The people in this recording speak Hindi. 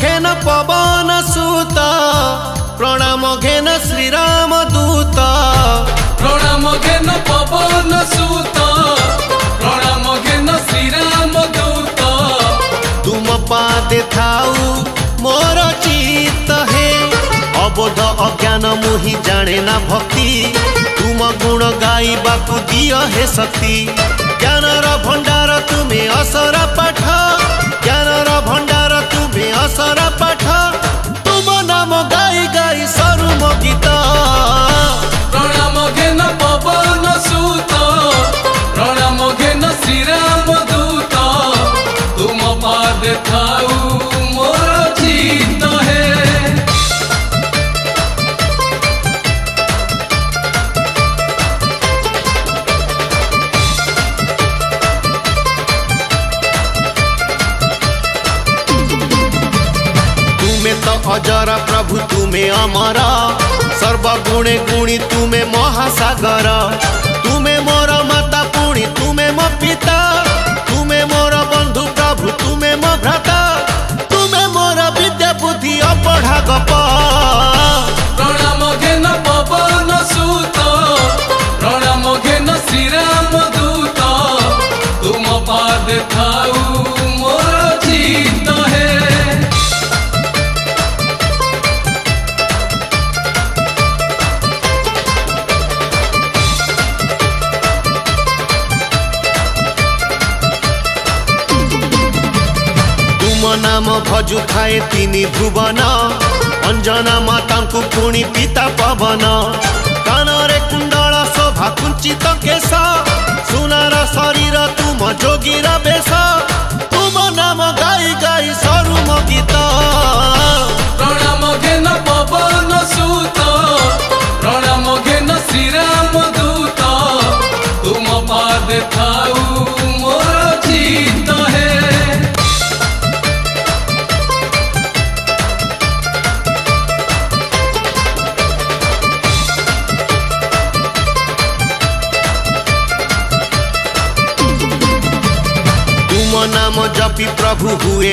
घेन पवन सुत प्रणाम घेन श्रीराम दूत प्रणाम घेन पवन सुत प्रणाम घेन श्रीराम दूत तुम पादे थाऊ मोर चित्त हे अबोध अज्ञान मुहि जाने ना भक्ति तुम गुण गाइबाकु दियो हे शक्ति ज्ञानर भंडार तुम्हें असर पाठ ज्ञानर भंडार तुम्हें असर पाठ तुम नाम गाई गाई सरू मो गीत प्रणाम घेन पवन सुत प्रणाम घेन श्रीराम दूत तुम पादे थाऊ मोर चित्त हे तो अजर प्रभु तुम्हें अमर सर्वगुणे गुणी तुम्हें महासागर तुम्हें मोर माता पुणी तुम्हें मो पिता तुम्हें मोर बंधु प्रभु तुम्हें मो भ्राता तुम्हें मोर विद्या बुद्धि अपढ़ा गप प्रणाम घेन पवन सुत प्रणाम घेन श्रीराम दूत तुम पादे थाऊ मोर चित्त हे नाम भजु खाए तिनी भुवन अंजना माता को पुणी पिता पवन कानरे कुंडल शोभा कुंचित केश सुनार शरीर तुम जोगीर बेश तुम नाम गाई गाई सरू मो गीत प्रणाम घेन पवन सुत प्रणाम घेन श्रीराम दूत तुम पादे थाऊ मोर चित्त हे नाम जपी प्रभु हुए